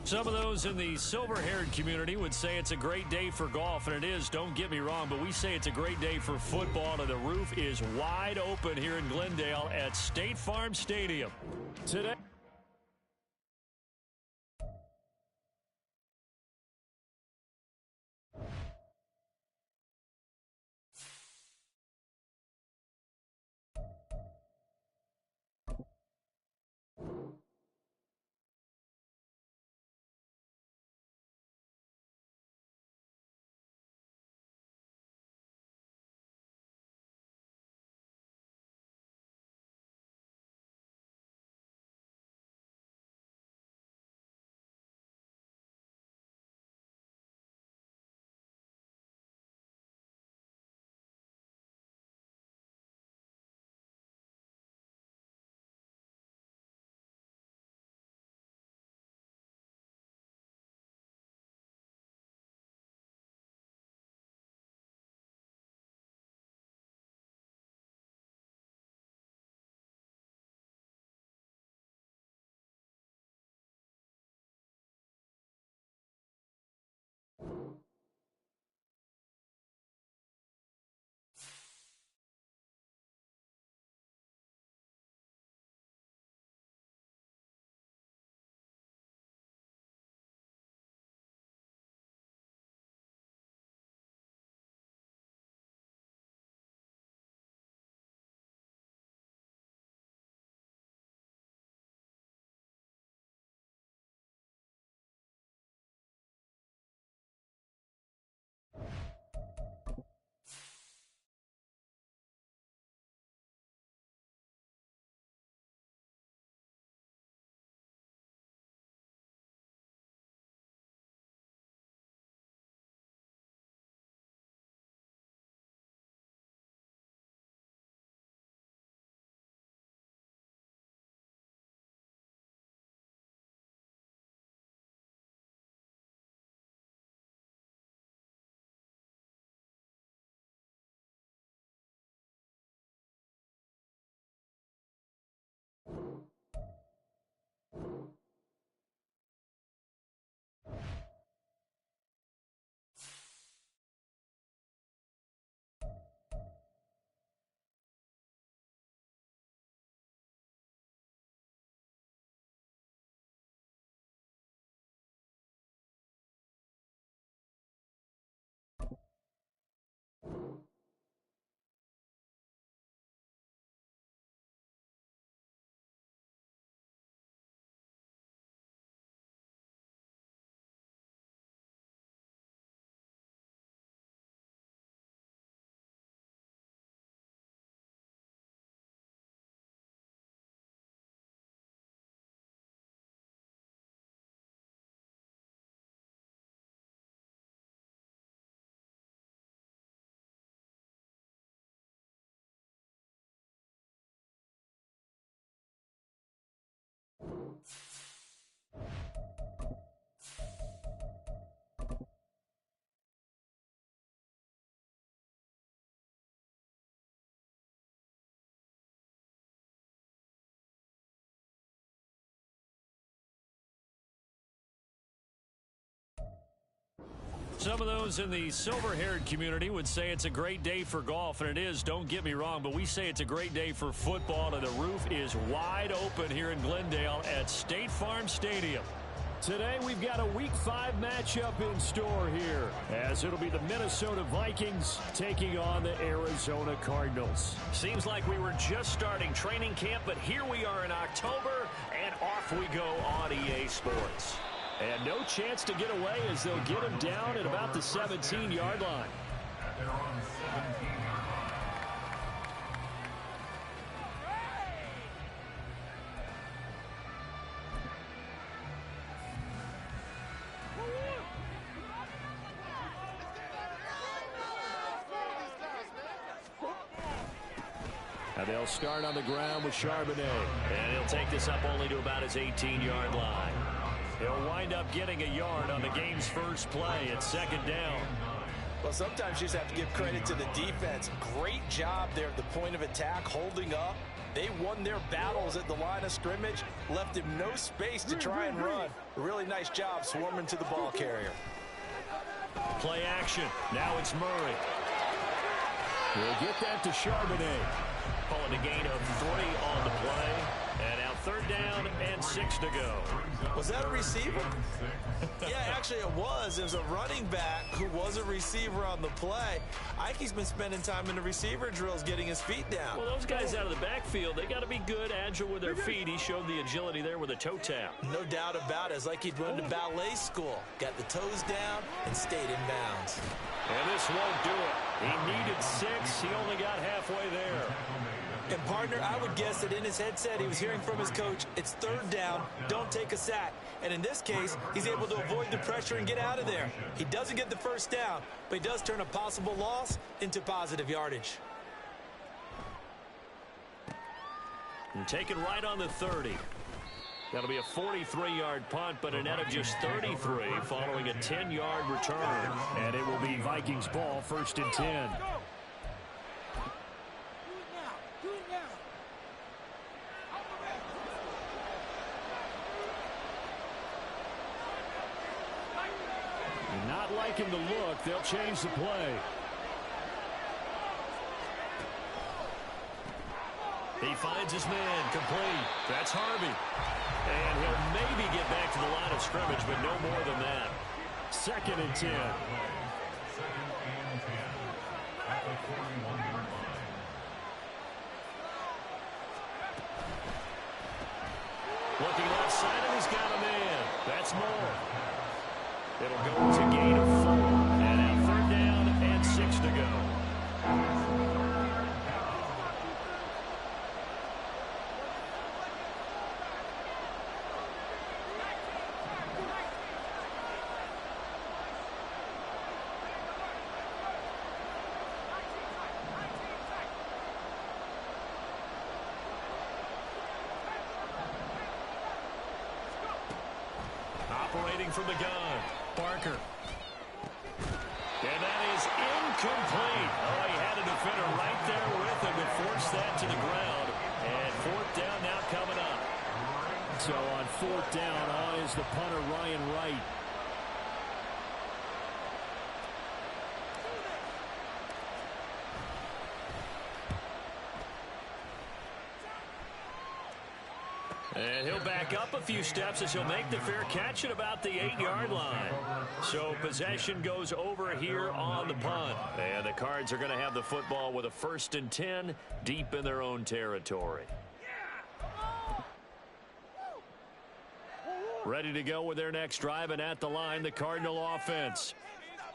Some of those in the silver-haired community would say it's a great day for golf, and it is, don't get me wrong, but we say it's a great day for football, and the roof is wide open here in Glendale at State Farm Stadium. Today. Some of those in the silver-haired community would say it's a great day for golf, and it is, don't get me wrong, but we say it's a great day for football, and the roof is wide open here in Glendale at State Farm Stadium. Today we've got a Week 5 matchup in store here, as it'll be the Minnesota Vikings taking on the Arizona Cardinals. Seems like we were just starting training camp, but here we are in October, and off we go on EA Sports. And no chance to get away as they'll get him down at about the 17-yard line. And they'll start on the ground with Charbonnet. And he'll take this up only to about his 18-yard line. He'll wind up getting a yard on the game's first play at second down. Well, sometimes you just have to give credit to the defense. Great job there at the point of attack, holding up, They won their battles at the line of scrimmage, left him no space to try and run. A really nice job swarming to the ball carrier. Play action. Now it's Murray. We'll get that to Charbonnet. Calling a gain of 3 on the play. And now 3rd down and 6 to go. Was that a receiver? Yeah, actually it was. It was a running back who was a receiver on the play. Ike's been spending time in the receiver drills getting his feet down. Well, those guys out of the backfield, they got to be good, agile with their feet. He showed the agility there with a toe tap. No doubt about it. It's like he'd run to ballet school. Got the toes down and stayed in bounds. And this won't do it. He needed 6. He only got halfway there. And, partner, I would guess that in his headset he was hearing from his coach, it's 3rd down, don't take a sack. And in this case, he's able to avoid the pressure and get out of there. He doesn't get the 1st down, but he does turn a possible loss into positive yardage. And taken right on the 30. That'll be a 43-yard punt, but a net of just 33 following a 10-yard return. And it will be Vikings ball, 1st and 10. Not liking the look. They'll change the play. He finds his man complete. That's Harvey. And he'll maybe get back to the line of scrimmage, but no more than that. 2nd and 10. Looking left side, and he's got a man. That's Moore. It'll go to gain of 4. And now 3rd down and 6 to go. Operating from the gun, Barker. And that is incomplete. Oh, he had a defender right there with him to force that to the ground. And 4th down now coming up. So on 4th down, on is the punter, Ryan Wright. And he'll back up a few steps as he'll make the fair catch at about the 8-yard line. So possession goes over here on the punt. And the Cards are going to have the football with a 1st and 10 deep in their own territory. Ready to go with their next drive, and at the line, the Cardinal offense.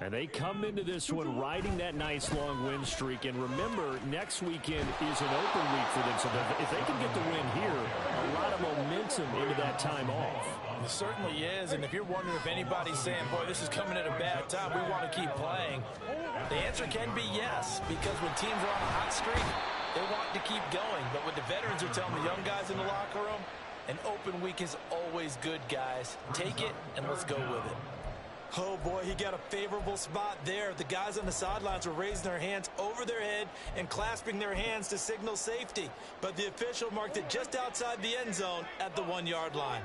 And they come into this one riding that nice long win streak. And remember, next weekend is an open week for them. So if they can get the win here, a lot of momentum into that time off. It certainly is. And if you're wondering if anybody's saying, boy, this is coming at a bad time, we want to keep playing, the answer can be yes. Because when teams are on a hot streak, they want to keep going. But what the veterans are telling the young guys in the locker room, an open week is always good, guys. Take it and let's go with it. Oh, boy, he got a favorable spot there. The guys on the sidelines were raising their hands over their head and clasping their hands to signal safety. But the official marked it just outside the end zone at the 1-yard line.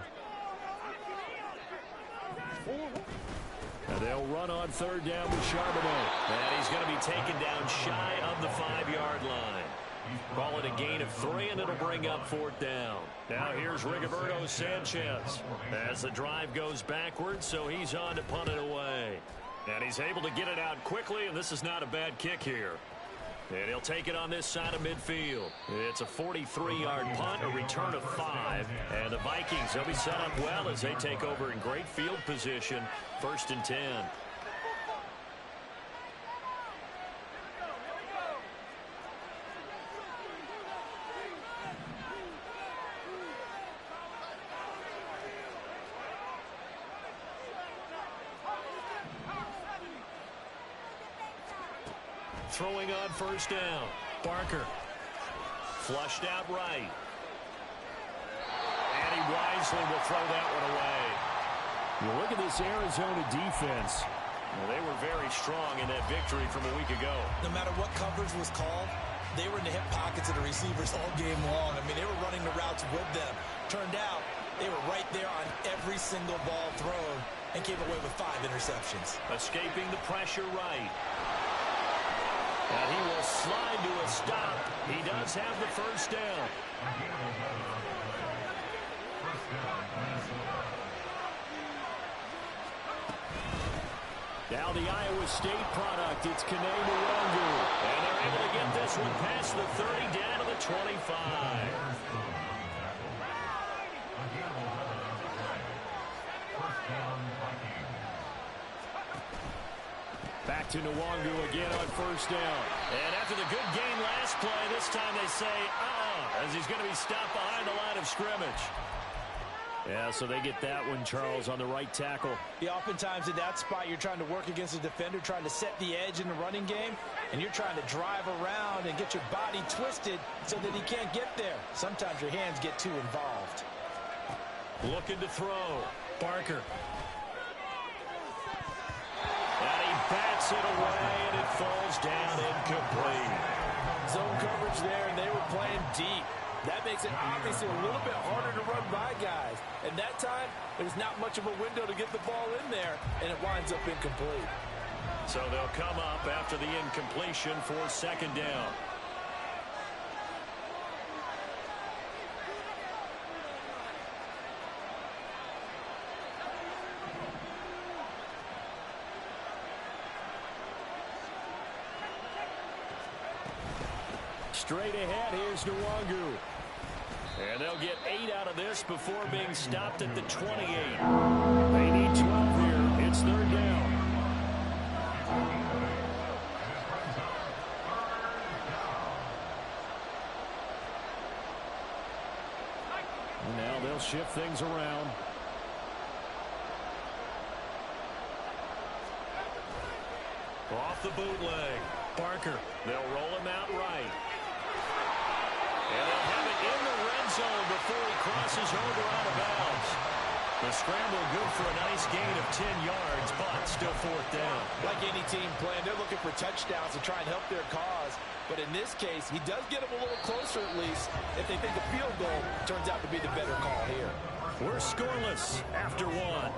And they'll run on 3rd down with Charbonnet. And he's going to be taken down shy of the 5-yard line. Call it a gain of 3, and it'll bring up 4th down. Now here's Rigoberto Sanchez as the drive goes backwards, so he's on to punt it away. And he's able to get it out quickly, and this is not a bad kick here. And he'll take it on this side of midfield. It's a 43-yard punt, a return of 5. And the Vikings, they'll be set up well as they take over in great field position, 1st and 10. Throwing on 1st down. Barker. Flushed out right. And he wisely will throw that one away. You look at this Arizona defense. Well, they were very strong in that victory from a week ago. No matter what coverage was called, they were in the hip pockets of the receivers all game long. I mean, they were running the routes with them. Turned out they were right there on every single ball thrown and came away with 5 interceptions. Escaping the pressure right. And he will slide to a stop. He does have the first down. Now the Iowa State product, it's Kene Nwangu. And they're able to get this one past the 30 down to the 25. Back to Nwangu again on first down. And after the good gain last play, this time they say, as he's going to be stopped behind the line of scrimmage. Yeah, so they get that one, Charles, on the right tackle. Yeah, oftentimes in that spot, you're trying to work against a defender, trying to set the edge in the running game, and you're trying to drive around and get your body twisted so that he can't get there. Sometimes your hands get too involved. Looking to throw. Barker. And he bats it away, and it falls down incomplete. Zone coverage there, and they were playing deep. That makes it obviously a little bit harder to run by guys. And that time, there's not much of a window to get the ball in there, and it winds up incomplete. So they'll come up after the incompletion for second down. Straight ahead, here's Nwangu. And they'll get 8 out of this before being stopped at the 28. They need 12 here. It's third down. And now they'll shift things around. Off the bootleg. Barker. They'll roll him out right. And they'll have it in the red zone before he crosses over out of bounds. The scramble good for a nice gain of 10 yards, but still fourth down. Like any team playing, they're looking for touchdowns to try and help their cause. But in this case, he does get them a little closer at least if they think a field goal turns out to be the better call here. We're scoreless after one.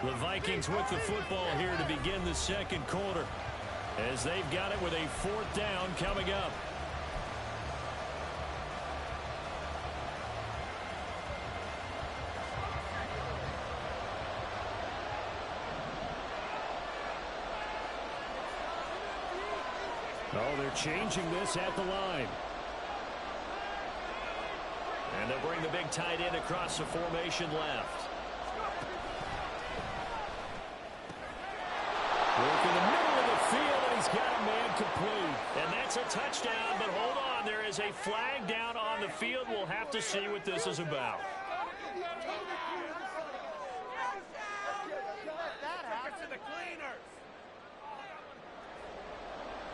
The Vikings with the football here to begin the second quarter, as they've got it with a fourth down coming up. Oh, they're changing this at the line. And they'll bring the big tight end across the formation left. Work in the middle of the field, and he's got a man complete. And that's a touchdown, but hold on. There is a flag down on the field. We'll have to see what this is about.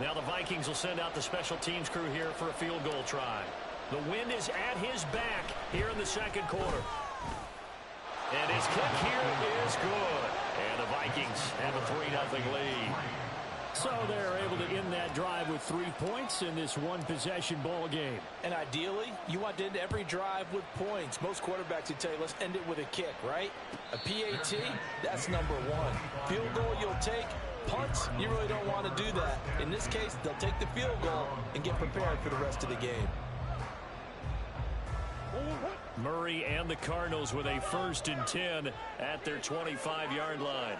Now the Vikings will send out the special teams crew here for a field goal try. The wind is at his back here in the second quarter. And his kick here is good. And the Vikings have a 3-0 lead. So they're able to end that drive with 3 points in this one-possession ball game. And ideally, you want to end every drive with points. Most quarterbacks would tell you, let's end it with a kick, right? A PAT, that's number one. Field goal you'll take. Punts, you really don't want to do that. In this case, they'll take the field goal and get prepared for the rest of the game. Murray and the Cardinals with a 1st and 10 at their 25-yard line.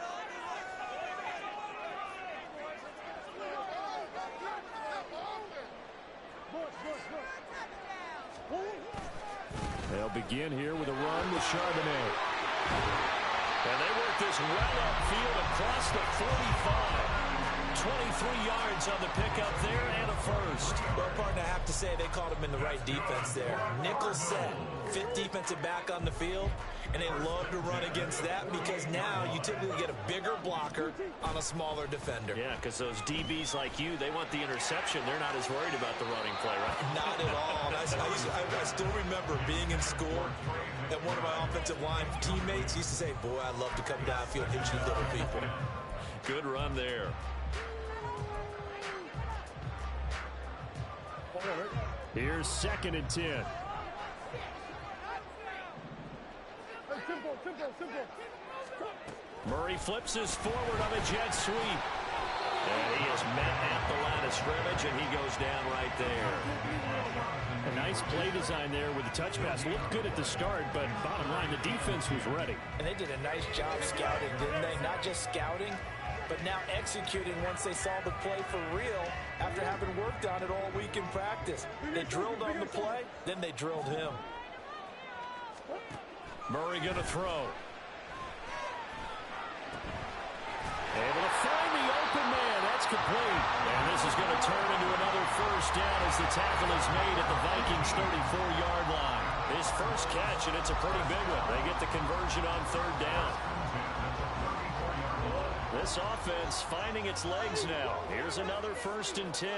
They'll begin here with a run with Charbonnet. And they work this well upfield across the 45. 23 yards on the pickup there and a first. Well, partner, I have to say they caught him in the right defense there. Nickel set, 5th defensive back on the field, and they love to run against that because now you typically get a bigger blocker on a smaller defender. Yeah, because those DBs like you, they want the interception. They're not as worried about the running play, right? Not at all. I still remember being in school, and one of my offensive line teammates used to say, boy, I love to come downfield and hit you little people. Good run there. Here's 2nd and 10. Murray flips his forward on a jet sweep. And he is met at the line of scrimmage, and he goes down right there. A nice play design there with the touch pass. Looked good at the start, but bottom line, the defense was ready. And they did a nice job scouting, didn't they? Not just scouting, but now executing once they saw the play for real after having worked on it all week in practice. They drilled on the play, then they drilled him. Murray going to throw. Able to find the open man. That's complete. And this is going to turn into another first down as the tackle is made at the Vikings' 34-yard line. His first catch, and it's a pretty big one. They get the conversion on 3rd down. This offense finding its legs now. Here's another 1st and 10.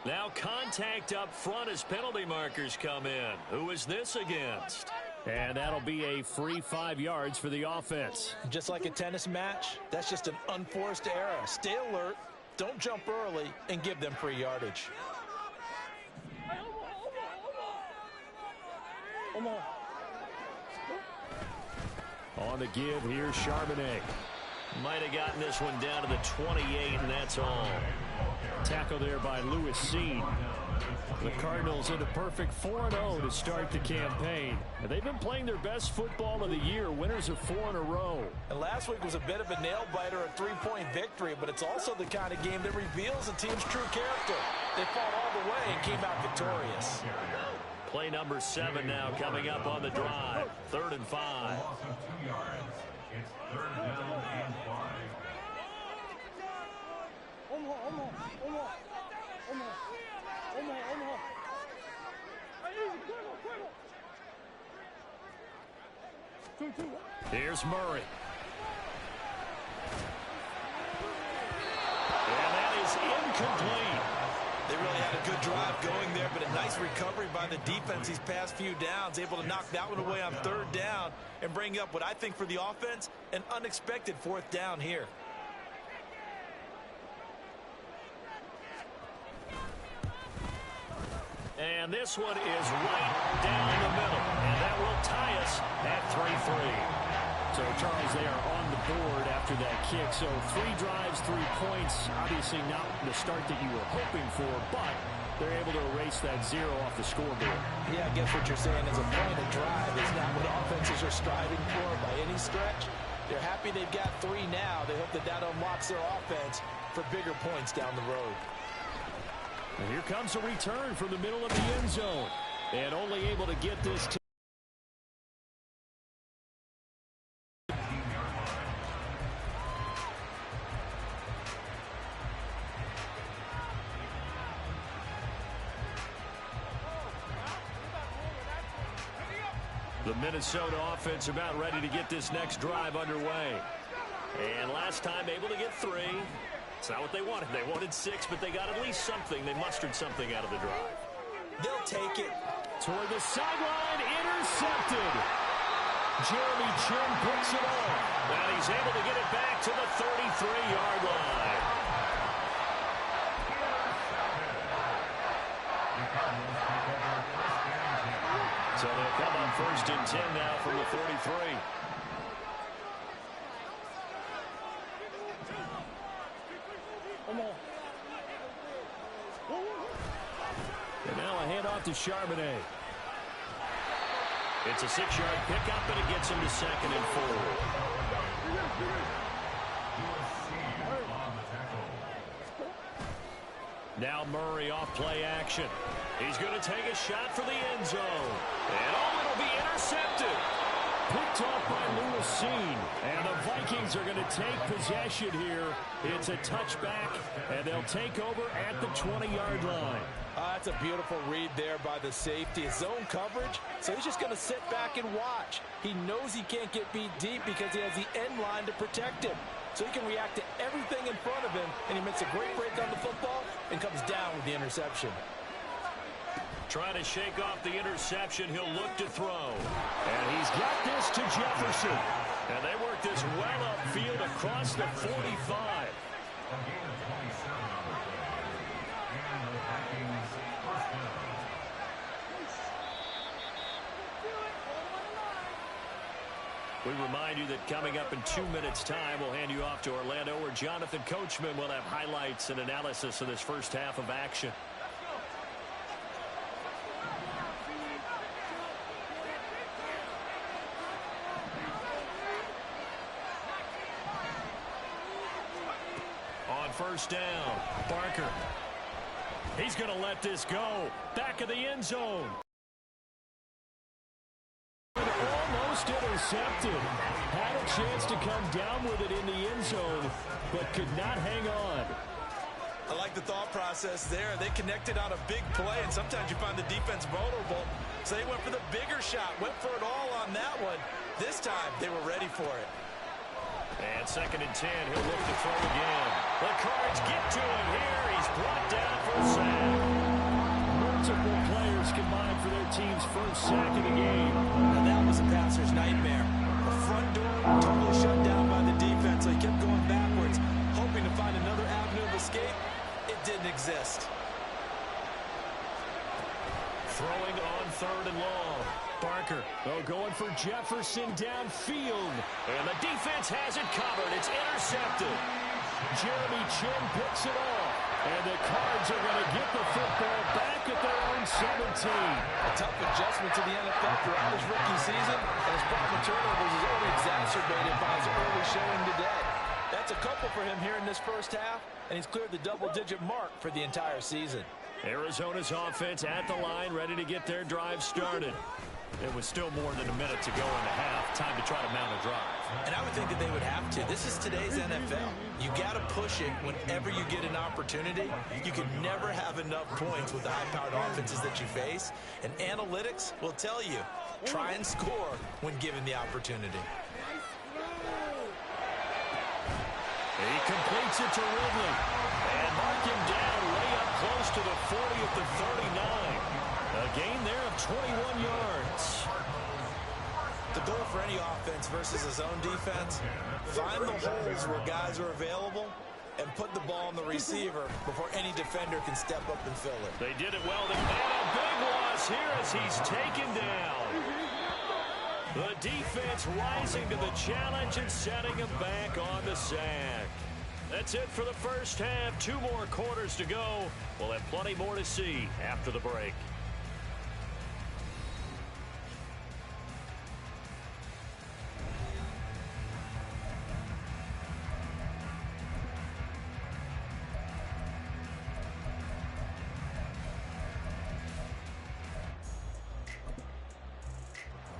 Now contact up front as penalty markers come in. Who is this against? And that'll be a free 5 yards for the offense. Just like a tennis match, that's just an unforced error. Stay alert, don't jump early, and give them free yardage. On the give, here's Charbonnet. Might have gotten this one down to the 28, and that's all. Tackle there by Lewis Seed. The Cardinals in a perfect 4-0 to start the campaign. And they've been playing their best football of the year. Winners of 4 in a row. And last week was a bit of a nail-biter, a 3-point victory, but it's also the kind of game that reveals a team's true character. They fought all the way and came out victorious. Play number 7 now coming up on the drive. 3rd and 5. Here's Murray. And that is incomplete. They really had a good drive going there, but a nice recovery by the defense these past few downs, able to knock that one away on 3rd down and bring up what I think for the offense, an unexpected 4th down here. And this one is right down the middle, and that will tie us at 3-3. So, Charles, they are on the board after that kick. So 3 drives, 3 points. Obviously not the start that you were hoping for, but they're able to erase that 0 off the scoreboard. Yeah, I guess what you're saying is a point of drive is not what offenses are striving for by any stretch. They're happy they've got 3 now. They hope that that unlocks their offense for bigger points down the road. And here comes a return from the middle of the end zone. And only able to get this to the Minnesota offense about ready to get this next drive underway. And last time able to get 3. It's not what they wanted. They wanted 6, but they got at least something. They mustered something out of the drive. They'll take it. Toward the sideline, intercepted. Jeremy Chin picks it up. And he's able to get it back to the 33-yard line. So they'll come on 1st and 10 now from the 43. And now a handoff to Charbonnet. It's a 6-yard pickup, and it gets him to 2nd and 4. Now Murray off play action. He's going to take a shot for the end zone. And it'll be intercepted. Picked off by Lewis Seed. And the Vikings are going to take possession here. It's a touchback, and they'll take over at the 20-yard line. That's a beautiful read there by the safety. Zone coverage, so he's just going to sit back and watch. He knows he can't get beat deep because he has the end line to protect him. So he can react to everything in front of him, and he makes a great break on the football and comes down with the interception. Trying to shake off the interception. He'll look to throw. And he's got this to Jefferson. And they work this well upfield across the 45. We remind you that coming up in 2 minutes' time, we'll hand you off to Orlando, where Jonathan Coachman will have highlights and analysis of this first half of action. On first down, Barker. He's going to let this go. Back of the end zone. Almost intercepted. Had a chance to come down with it in the end zone, but could not hang on. I like the thought process there. They connected on a big play, and sometimes you find the defense vulnerable. So they went for the bigger shot, went for it all on that one. This time, they were ready for it. And 2nd and 10, he'll look to throw again. The Cards get to him here. He's brought down for a sack. Multiple players combined for their team's first sack of the game. And that was a passer's nightmare. The front door totally shut down by the defense, so he kept going backwards, hoping to find another avenue of escape. It didn't exist. Throwing on 3rd and long. Barker. Oh, going for Jefferson downfield. And the defense has it covered. It's intercepted. Jeremy Chin picks it off. And the Cards are going to get the football back at their own 17. A tough adjustment to the NFL throughout his rookie season, and his problem turnovers is only exacerbated by his early showing today. That's a couple for him here in this first half, and he's cleared the double-digit mark for the entire season. Arizona's offense at the line, ready to get their drive started. It was still more than a minute to go in the half. Time to try to mount a drive. And I would think that they would have to. This is today's NFL. You got to push it whenever you get an opportunity. You can never have enough points with the high-powered offenses that you face. And analytics will tell you, try and score when given the opportunity. He completes it to Ridley. And mark him down way up close to the 40 at the 39. A gain there of 21 yards. The goal for any offense versus a zone defense, find the holes where guys are available and put the ball on the receiver before any defender can step up and fill it. They did it well. And a big loss here as he's taken down. The defense rising to the challenge and setting him back on the sack. That's it for the first half. 2 more quarters to go. We'll have plenty more to see after the break.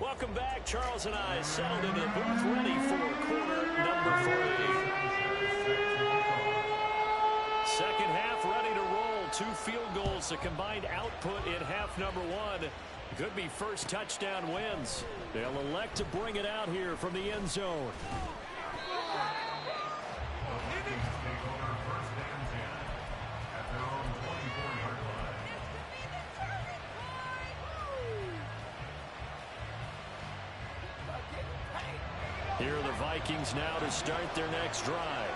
Welcome back. Charles and I settled into the booth, ready for quarter number 3. Second half ready to roll. 2 field goals, a combined output in half number 1. Could be first touchdown wins. They'll elect to bring it out here from the end zone. Here are the Vikings now to start their next drive.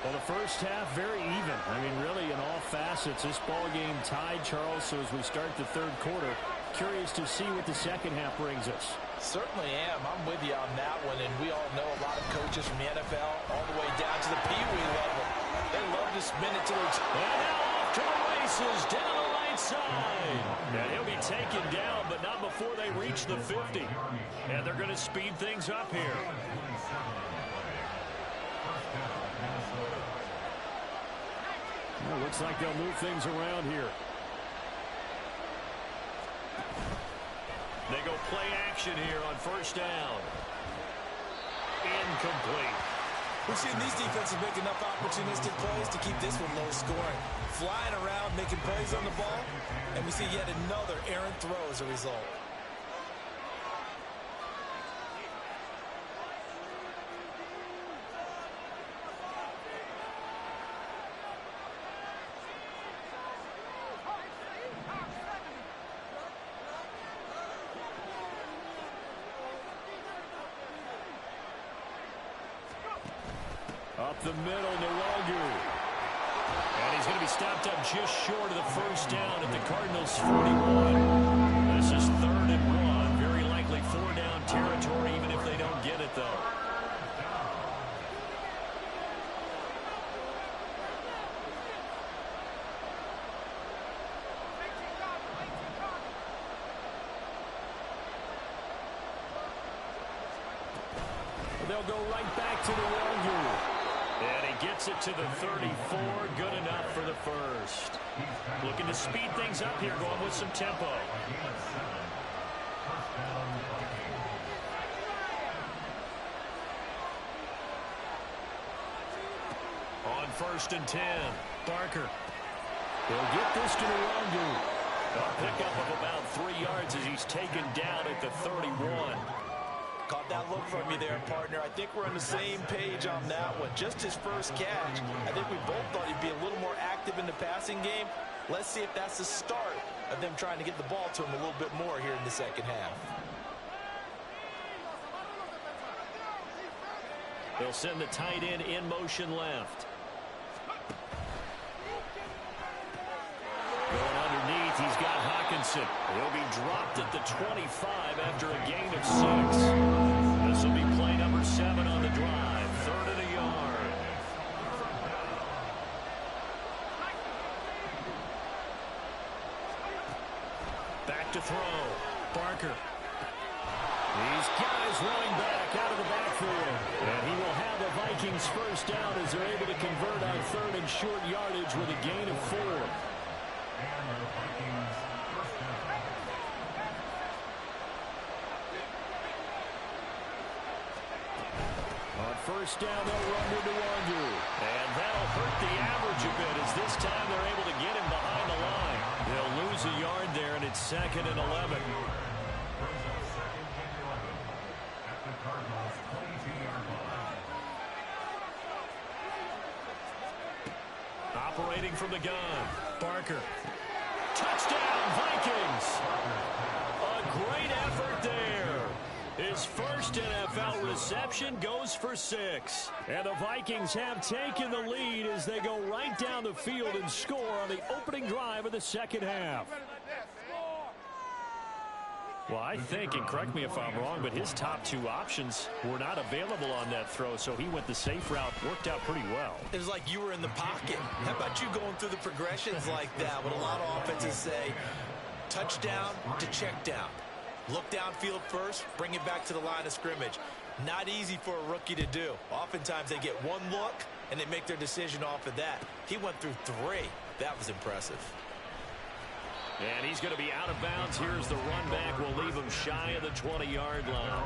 Well, the first half, very even. I mean, really, in all facets, this ball game tied, Charles. So as we start the 3rd quarter, curious to see what the second half brings us. Certainly am. I'm with you on that one. And we all know a lot of coaches from the NFL all the way down to the Pee Wee level. They love to spin it to their... And now off to the races, down the right side. And he'll be taken down, but not before they reach the 50. And they're going to speed things up here. Well, looks like they'll move things around here. They go play action here on first down. Incomplete. We've seen these defenses make enough opportunistic plays to keep this one low scoring. Flying around, making plays on the ball, and we see yet another errant throw as a result. the middle, Nwogu. And he's going to be stopped up just short of the first down at the Cardinals' 41. This is 3rd and 1. Very likely 4-down territory, even if they don't get it, though. They'll go right back to Nwogu. And he gets it to the 34. Good enough for the first. Looking to speed things up here, going with some tempo. On 1st and 10, Barker. He'll get this to Nwogu. A pickup of about 3 yards as he's taken down at the 31. Caught that look from you there, partner. I think we're on the same page on that one. Just his first catch. I think we both thought he'd be a little more active in the passing game. Let's see if that's the start of them trying to get the ball to him a little bit more here in the second half. They'll send the tight end in motion left. Going underneath, he's got Hawkinson. He'll be dropped at the 25 after a gain of 6. This will be play number 7 on the drive. 3rd and a yard. Back to throw. Barker. These guys running back out of the backfield. And he will have the Vikings first down as they're able to convert on 3rd and short yardage with a gain of 4. On 1st down, they'll run to Nwogu. And that'll hurt the average a bit as this time they're able to get him behind the line. They'll lose a yard there, and it's 2nd and 11. Operating from the gun, Barker. Touchdown, Vikings! A great effort there. His first NFL reception goes for 6. And the Vikings have taken the lead as they go right down the field and score on the opening drive of the second half. Well, I think, and correct me if I'm wrong, but his top 2 options were not available on that throw, so he went the safe route. Worked out pretty well. It was like you were in the pocket. How about you going through the progressions like that? What a lot of offenses say, touchdown to check down. Look downfield first, bring it back to the line of scrimmage. Not easy for a rookie to do. Oftentimes they get one look, and they make their decision off of that. He went through 3. That was impressive. And he's going to be out of bounds. Here's the run back. We'll leave him shy of the 20-yard line.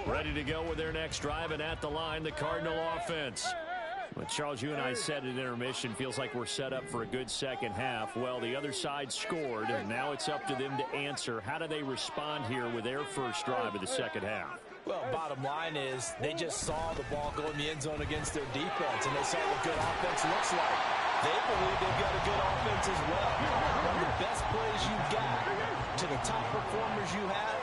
Ready to go with their next drive, and at the line, the Cardinal offense. Well, Charles, you and I said at intermission, feels like we're set up for a good second half. Well, the other side scored, and now it's up to them to answer. How do they respond here with their first drive of the second half? Well, bottom line is they just saw the ball go in the end zone against their defense, and they saw what good offense looks like. They believe they've got a good offense as well. Run the best plays you've got to the top performers you have,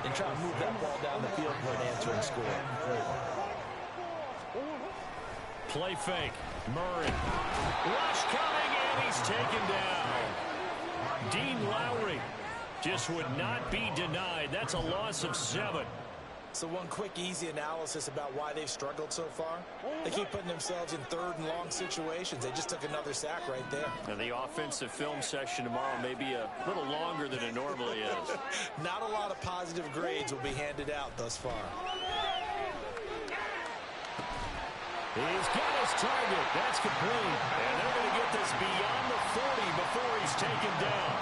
and try to move that ball down the field for an answering score. Play fake. Murray. Rush coming, and he's taken down. Dean Lowry just would not be denied. That's a loss of 7. So one quick, easy analysis about why they've struggled so far. They keep putting themselves in 3rd and long situations. They just took another sack right there. And the offensive film session tomorrow may be a little longer than it normally is. Not a lot of positive grades will be handed out thus far. He's got his target. That's complete. And they're going to get this beyond the 40 before he's taken down.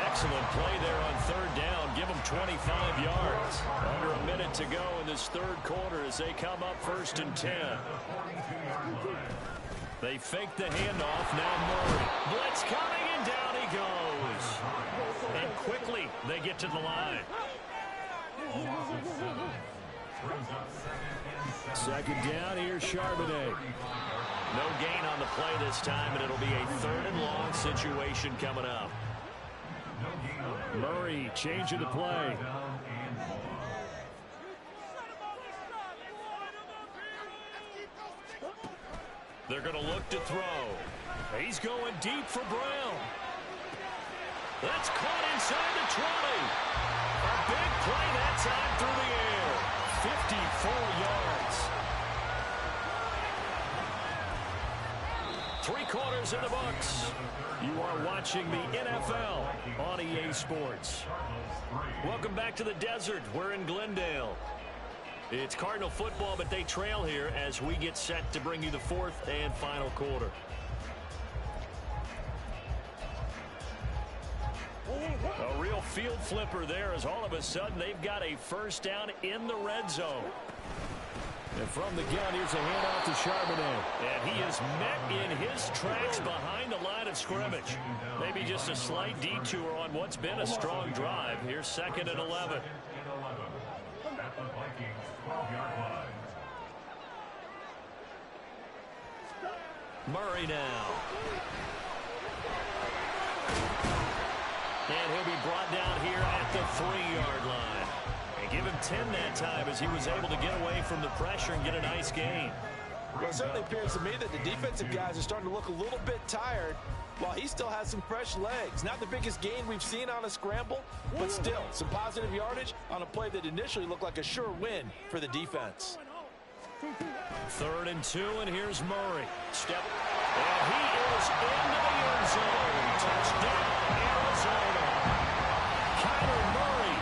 Excellent play there on 3rd down. Give them 25 yards. Under a minute to go in this 3rd quarter as they come up 1st and 10. They fake the handoff. Now Murray. Blitz coming, and down he goes. And quickly they get to the line. Second down, here's Charbonnet. No gain on the play this time, and it'll be a 3rd and long situation coming up. Murray changing the play. They're going to look to throw. He's going deep for Brown. That's caught inside the 20. A big play that time through the air. 54 yards. 3 quarters in the books. You are watching the NFL on EA Sports. Welcome back to the desert. We're in Glendale. It's Cardinal football, but they trail here as we get set to bring you the 4th and final quarter. A real field flipper there as all of a sudden they've got a first down in the red zone. And from the gun, here's a handoff to Charbonnet. And he is met in his tracks behind the line of scrimmage. Maybe just a slight detour on what's been a strong drive. Here's 2nd and 11. Murray now. And he'll be brought down here at the 3-yard line. And give him 10 that time as he was able to get away from the pressure and get a nice gain. Well, it certainly appears to me that the defensive guys are starting to look a little bit tired while he still has some fresh legs. Not the biggest gain we've seen on a scramble, but still some positive yardage on a play that initially looked like a sure win for the defense. 3rd and 2, and here's Murray. Step, and he is into the end zone. Touchdown, Arizona. Kyler Murray,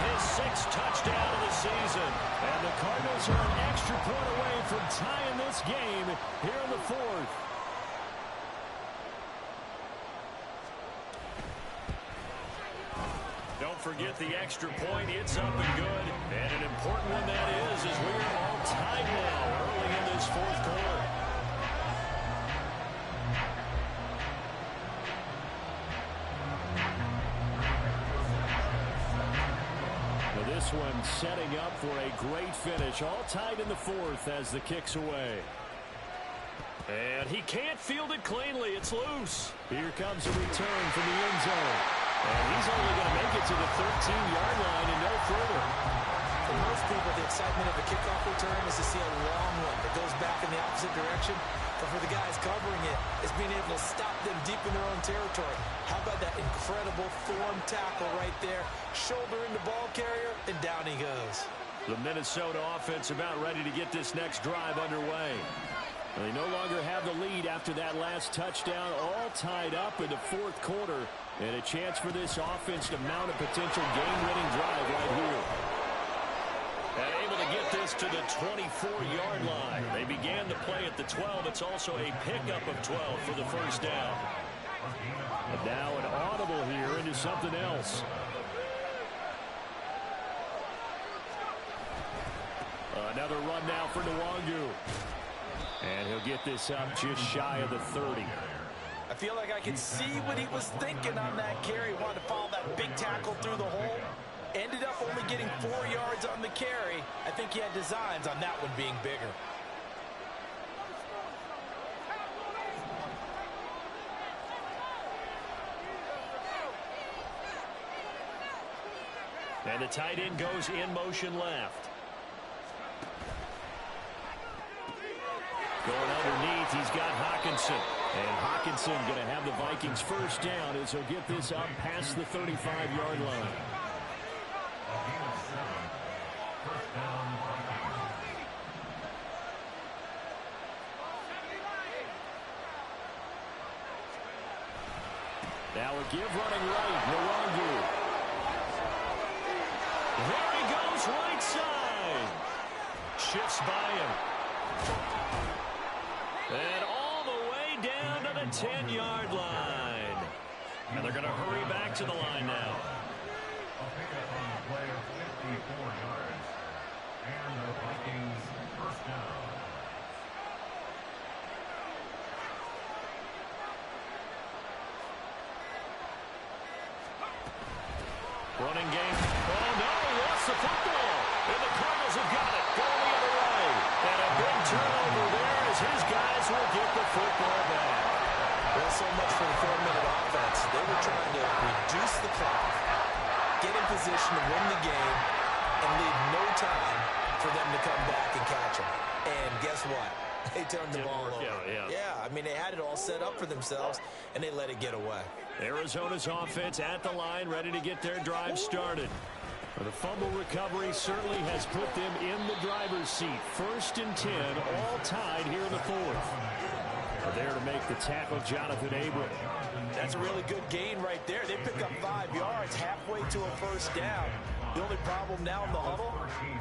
his 6th touchdown of the season. And the Cardinals are an extra point away from tying this game here in the 4th. Don't forget the extra point. It's up and good. And an important one that is as we are all tied now early in this 4th quarter. Well, this one setting up for a great finish. All tied in the 4th as the kick's away. And he can't field it cleanly. It's loose. Here comes a return from the end zone. And he's only going to make it to the 13-yard line and no further. For most people, the excitement of a kickoff return is to see a long one that goes back in the opposite direction. But for the guys covering it, it's being able to stop them deep in their own territory. How about that incredible form tackle right there? Shoulder in the ball carrier, and down he goes. The Minnesota offense about ready to get this next drive underway. They no longer have the lead after that last touchdown, all tied up in the 4th quarter. And a chance for this offense to mount a potential game-winning drive right here. And able to get this to the 24-yard line. They began the play at the 12. It's also a pickup of 12 for the first down. And now an audible here into something else. Another run now for Nwangu. And he'll get this up just shy of the 30. I feel like I can see what he was thinking on that carry. Wanted to follow that big tackle through the hole. Ended up only getting 4 yards on the carry. I think he had designs on that one being bigger. And the tight end goes in motion left. Going underneath, he's got Hawkinson. And Hawkinson going to have the Vikings first down as he'll get this up past the 35-yard line. Now a give running right, Nwangu. There he goes right side. Shifts by him. And all the way down to the 10-yard line. And they're going to hurry back to the line now. A pickup on the play of 54 yards. And the Vikings first down. Running game. Oh, no, he lost the football. And the Cardinals have got it. Going the other way. And a big turnover there as his guys will get the football back. Well, so much for the 4-minute offense. They were trying to reduce the clock, get in position to win the game, and leave no time for them to come back and catch them. And guess what? They turned the ball over. Yeah, I mean, they had it all set up for themselves, and they let it get away. Arizona's offense at the line, ready to get their drive started. The fumble recovery certainly has put them in the driver's seat. 1st and 10, all tied here in the 4th. There to make the tackle, Jonathan Abram. That's a really good gain right there. They pick up 5 yards halfway to a 1st down. The only problem now in the huddle,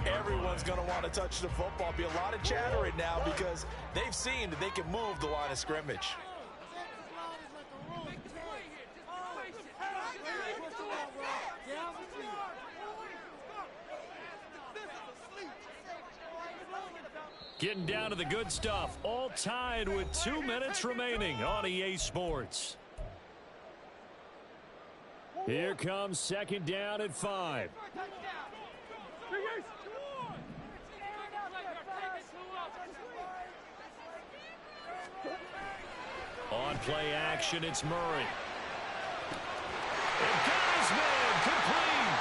everyone's going to want to touch the football. Be a lot of chatter right now because they've seen that they can move the line of scrimmage. Getting down to the good stuff. All tied with 2 minutes remaining on EA Sports. Here comes 2nd down at 5. On play action, it's Murray. And got his man complete.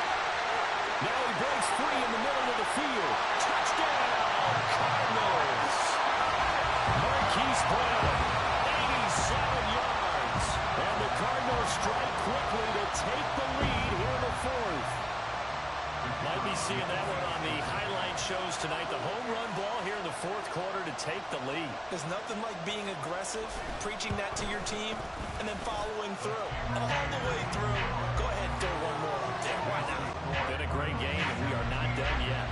Now he breaks free in the middle of the field. Touchdown, Cardinals. Marquise Brown, 87 yards. And the Cardinals strike quickly to take the lead here in the 4th. Might be seeing that one on the highlight shows tonight. The home run ball here in the 4th quarter to take the lead. There's nothing like being aggressive, preaching that to your team, and then following through. All the way through. Go ahead and throw one more up there. Why not? Been a great game, and we are not done yet.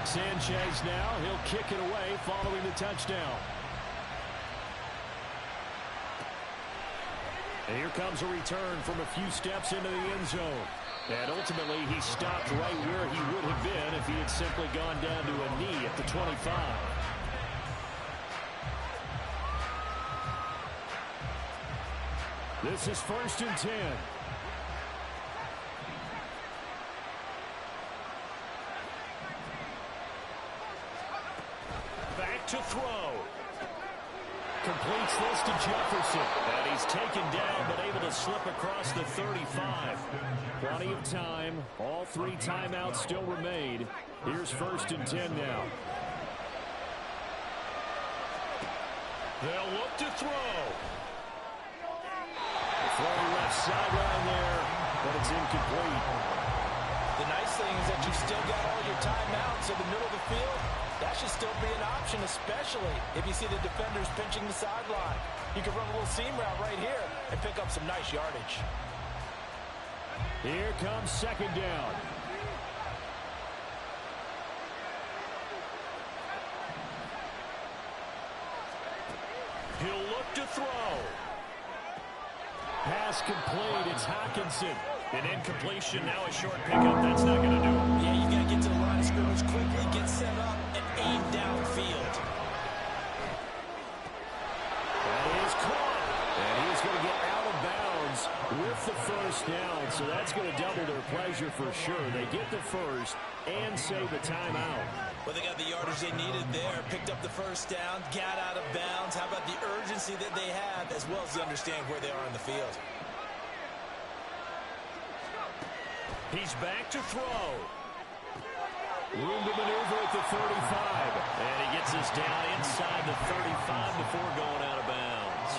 Sanchez now. He'll kick it away following the touchdown. And here comes a return from a few steps into the end zone. And ultimately, he stopped right where he would have been if he had simply gone down to a knee at the 25. This is 1st and 10. Back to throw. Completes this to Jefferson. And he's taken down, but able to slip across the 35. Plenty of time. All 3 timeouts still remain. Here's 1st and 10 now. They'll look to throw. Throwing left sideline there, but it's incomplete. The nice thing is that you've still got all your timeouts in the middle of the field. That should still be an option, especially if you see the defenders pinching the sideline. You can run a little seam route right here and pick up some nice yardage. Here comes 2nd down. He'll look to throw. Pass complete. It's Hockenson. An incompletion, now a short pickup. That's not going to do it. Yeah, you got to get to the line of scrimmage quickly, get set up, and aim downfield. That is caught. And he is going to get out of bounds with the 1st down. So that's going to double their pleasure for sure. They get the 1st and save the timeout. Well, they got the yardage they needed there, picked up the 1st down, got out of bounds. How about the urgency that they have, as well as they understand where they are in the field? He's back to throw. Room to maneuver at the 35. And he gets us down inside the 35 before going out of bounds.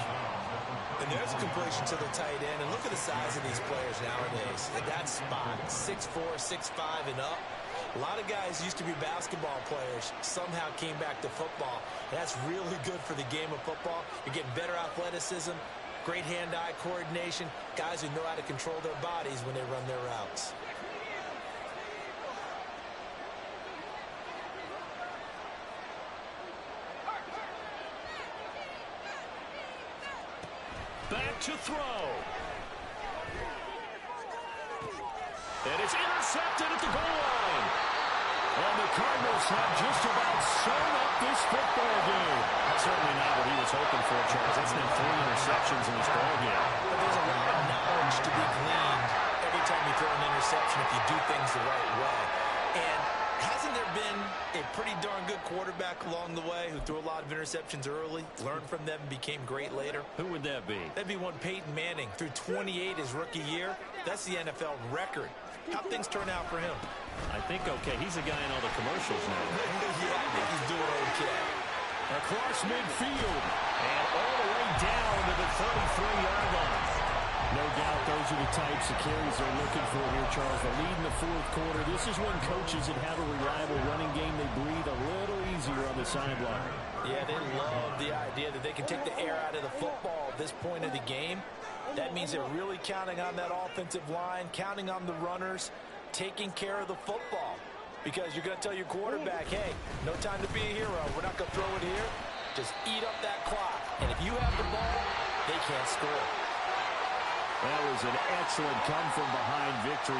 And there's a completion to the tight end. And look at the size of these players nowadays. At that spot, 6'4", 6'5", and up. A lot of guys used to be basketball players, somehow came back to football. And that's really good for the game of football. You're getting better athleticism, great hand-eye coordination, guys who know how to control their bodies when they run their routes. Back to throw. And it's intercepted at the goal line. And the Cardinals have just about sewn up this football game. That's certainly not what he was hoping for, Charles. That's now 3 interceptions in this ball game. But there's a lot of knowledge to be gleaned every time you throw an interception if you do things the right way. And hasn't there been a pretty darn good quarterback along the way who threw a lot of interceptions early, learned from them, and became great later? Who would that be? That'd be one Peyton Manning. Threw 28 his rookie year. That's the NFL record. How'd things turn out for him? I think okay. He's a guy in all the commercials now. Yeah, I think he's doing okay. Across midfield and all the way down to the 33-yard line. No doubt those are the types of carries they're looking for here, Charles. The lead in the fourth quarter. This is when coaches that have a reliable running game, they breathe a little easier on the sideline. Yeah, they love the idea that they can take the air out of the football at this point of the game. That means they're really counting on that offensive line, counting on the runners, taking care of the football. Because you're going to tell your quarterback, hey, no time to be a hero. We're not going to throw it here. Just eat up that clock. And if you have the ball, they can't score. That was an excellent come-from-behind victory.